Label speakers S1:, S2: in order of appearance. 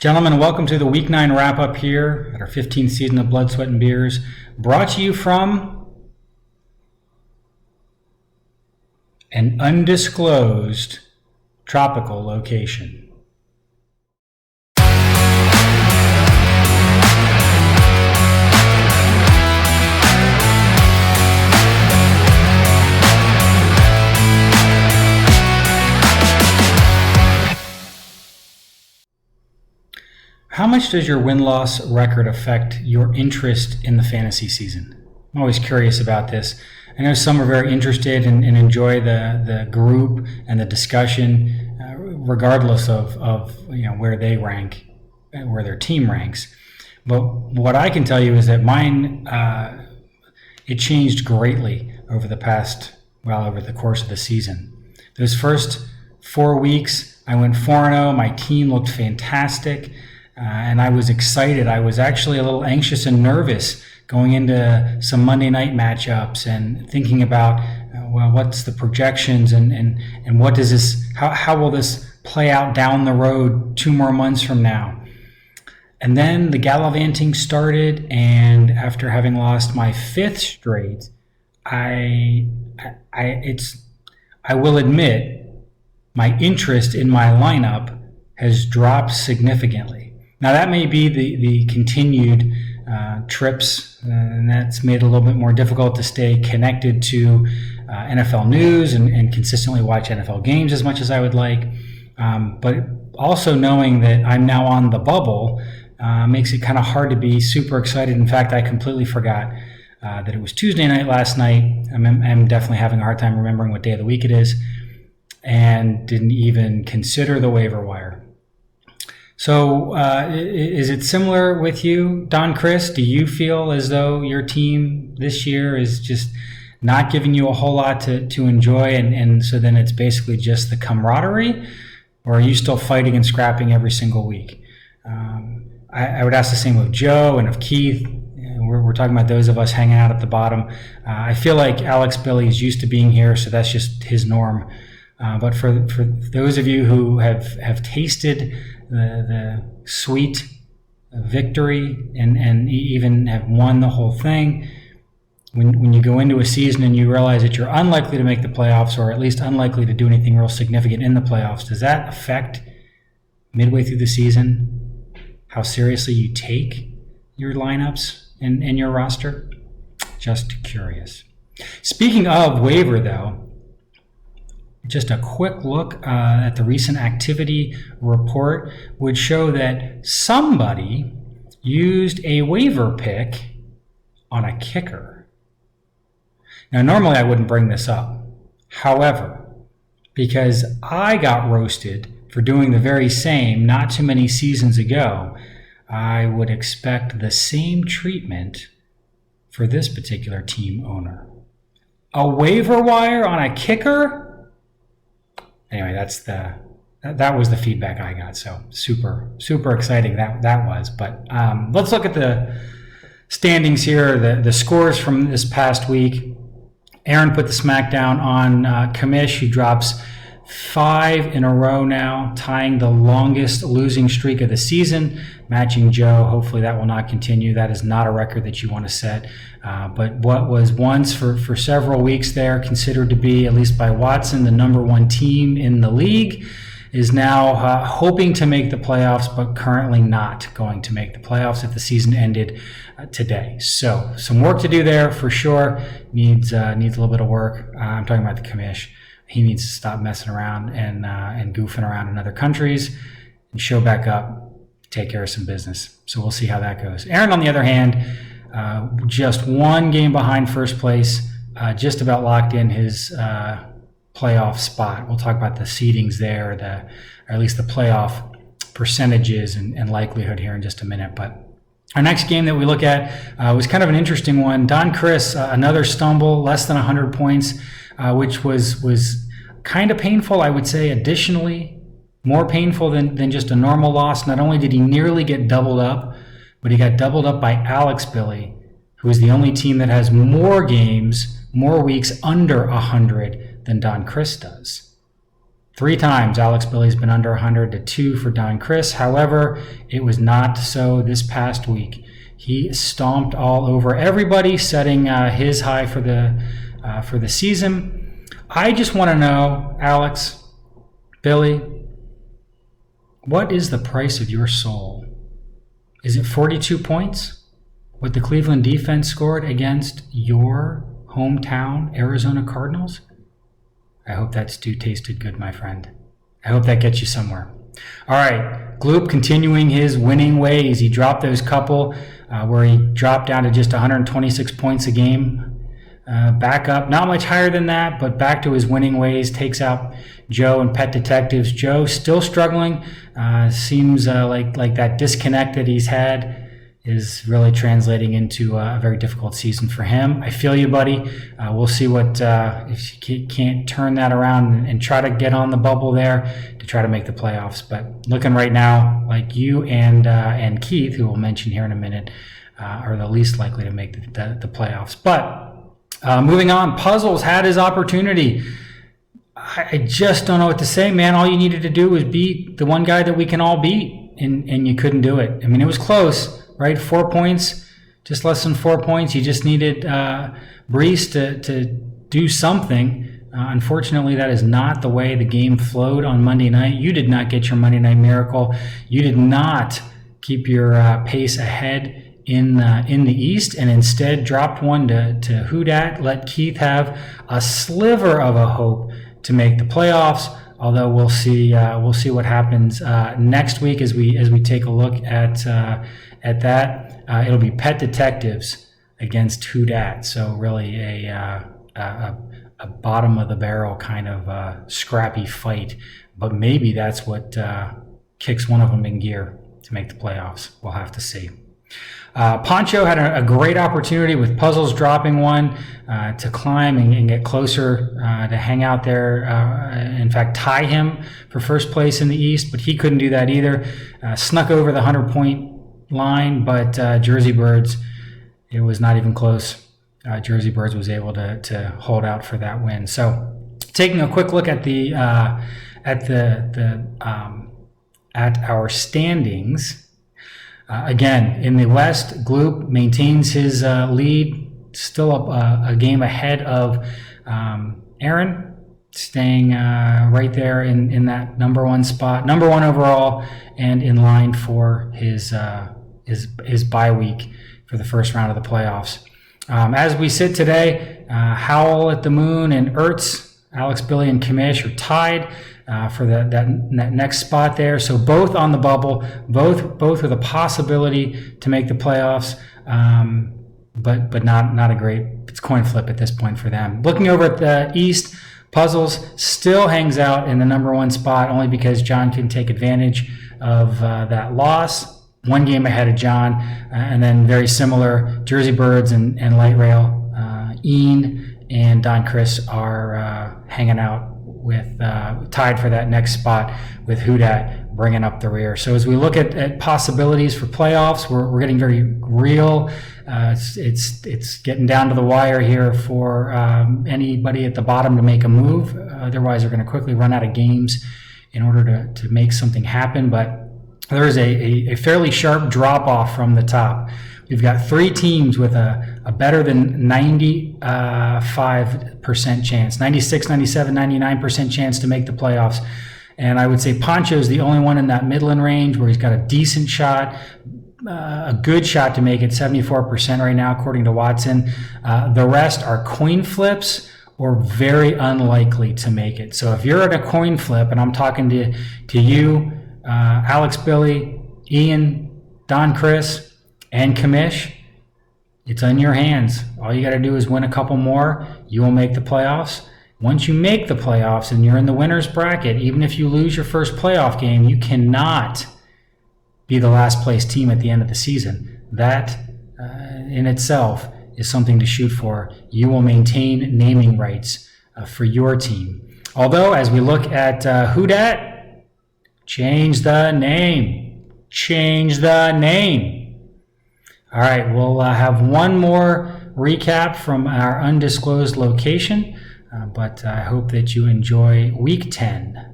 S1: Gentlemen, welcome to the Week 9 wrap-up here at our 15th season of Blood, Sweat, and Beers, brought to you from an undisclosed tropical location. How much does your win-loss record affect your interest in the fantasy season? I'm always curious about this. I know some are very interested and enjoy the group and the discussion, regardless of where they rank, where their team ranks. But what I can tell you is that mine, it changed greatly over the course of the season. Those first 4 weeks, I went 4-0. My team looked fantastic. And I was excited. I was actually a little anxious and nervous going into some Monday night matchups and thinking about, what's the projections and what does this, how will this play out down the road 2 more months from now? And then the gallivanting started, and after having lost my 5th straight, I will admit my interest in my lineup has dropped significantly. Now that may be the continued trips, and that's made it a little bit more difficult to stay connected to NFL news and consistently watch NFL games as much as I would like. But also knowing that I'm now on the bubble makes it kind of hard to be super excited. In fact, I completely forgot that it was Tuesday night last night. I'm definitely having a hard time remembering what day of the week it is, and didn't even consider the waiver wire. So is it similar with you, Don Chris? Do you feel as though your team this year is just not giving you a whole lot to enjoy, and so then it's basically just the camaraderie? Or are you still fighting and scrapping every single week? I would ask the same of Joe and of Keith. We're talking about those of us hanging out at the bottom. I feel like Alex Billy is used to being here, so that's just his norm. But for those of you who have tasted the sweet victory and even have won the whole thing, when you go into a season and you realize that you're unlikely to make the playoffs, or at least unlikely to do anything real significant in the playoffs, does that affect midway through the season how seriously you take your lineups and your roster? Just curious. Speaking of waiver, though, just a quick look at the recent activity report would show that somebody used a waiver pick on a kicker. Now, normally I wouldn't bring this up. However, because I got roasted for doing the very same not too many seasons ago, I would expect the same treatment for this particular team owner. A waiver wire on a kicker? Anyway, that was the feedback I got. So super exciting that was. But let's look at the standings here, the scores from this past week. Aaron put the smackdown on Kamish, who drops 5 in a row now, tying the longest losing streak of the season, matching Joe. Hopefully that will not continue. That is not a record that you want to set. But what was once for several weeks there considered to be, at least by Watson, the number 1 team in the league, is now hoping to make the playoffs, but currently not going to make the playoffs if the season ended today. So some work to do there for sure. Needs a little bit of work. I'm talking about the commish. He needs to stop messing around and goofing around in other countries and show back up, take care of some business. So we'll see how that goes. Aaron, on the other hand, just 1 game behind first place, just about locked in his playoff spot. We'll talk about the seedings there, or at least the playoff percentages and likelihood here in just a minute. But our next game that we look at was kind of an interesting one. Don Chris, another stumble, less than 100 points, which was kind of painful, I would say. Additionally, more painful than just a normal loss. Not only did he nearly get doubled up, but he got doubled up by Alex Billy, who is the only team that has more games, more weeks under 100 than Don Chris does. 3 times Alex Billy's been under 100 to 2 for Don Chris. However, it was not so this past week. He stomped all over everybody, setting his high for the season. I just want to know, Alex, Billy, what is the price of your soul? Is it 42 points? What the Cleveland defense scored against your hometown Arizona Cardinals? I hope that stew tasted good, my friend. I hope that gets you somewhere. All right, Gloop continuing his winning ways. He dropped those couple where he dropped down to just 126 points a game. Back up, not much higher than that, but back to his winning ways. Takes out Joe and Pet Detectives. Joe still struggling. Seems like that disconnect that he's had is really translating into a very difficult season for him. I feel you, buddy. We'll see what if you can't turn that around and try to get on the bubble there to try to make the playoffs. But looking right now, like you and Keith, who we'll mention here in a minute, are the least likely to make the playoffs. But moving on, Puzzles had his opportunity. I just don't know what to say, man. All you needed to do was beat the one guy that we can all beat, and you couldn't do it. I mean, it was close. Right, 4 points, just less than 4 points. You just needed Brees to do something. Unfortunately, that is not the way the game flowed on Monday night. You did not get your Monday Night Miracle. You did not keep your pace ahead in the East, and instead dropped one to Who Dat. Let Keith have a sliver of a hope to make the playoffs. Although we'll see what happens next week as we take a look at that. It'll be Pet Detectives against Who Dat. So really a bottom of the barrel kind of scrappy fight. But maybe that's what kicks one of them in gear to make the playoffs. We'll have to see. Poncho had a great opportunity with Puzzles dropping one to climb and get closer to hang out there. In fact, tie him for first place in the East, but he couldn't do that either. Snuck over the 100-point line, but Jersey Birds, it was not even close. Jersey Birds was able to hold out for that win. So, taking a quick look at our standings. Again, in the West, Gloop maintains his lead, still a game ahead of Aaron, staying right there in that number 1 spot, number 1 overall, and in line for his bye week for the first round of the playoffs. As we sit today, Howl at the Moon and Ertz, Alex, Billy, and Kamish are tied for that next spot there. So both on the bubble, both with a possibility to make the playoffs, but not a great, it's coin flip at this point for them. Looking over at the East, Puzzles still hangs out in the number 1 spot only because John can take advantage of that loss. 1 game ahead of John, and then very similar, Jersey Birds and Light Rail, Ian and Don Chris are hanging out with tied for that next spot with Who Dat bringing up the rear. So as we look at possibilities for playoffs, we're getting very real. It's getting down to the wire here for anybody at the bottom to make a move. Otherwise, they're going to quickly run out of games in order to make something happen. But there is a fairly sharp drop off from the top. We've got 3 teams with a better than 95% chance, 96, 97, 99% chance to make the playoffs. And I would say Poncho's the only one in that Midland range where he's got a decent shot, a good shot to make it, 74% right now, according to Watson. The rest are coin flips or very unlikely to make it. So if you're at a coin flip, and I'm talking to you, Alex, Billy, Ian, Don Chris, and Kamish, it's in your hands. All you got to do is win a couple more. You will make the playoffs. Once you make the playoffs and you're in the winner's bracket, even if you lose your first playoff game, you cannot be the last place team at the end of the season. That in itself is something to shoot for. You will maintain naming rights for your team. Although, as we look at Who Dat, change the name. Change the name. All right, we'll have one more recap from our undisclosed location, but I hope that you enjoy Week 10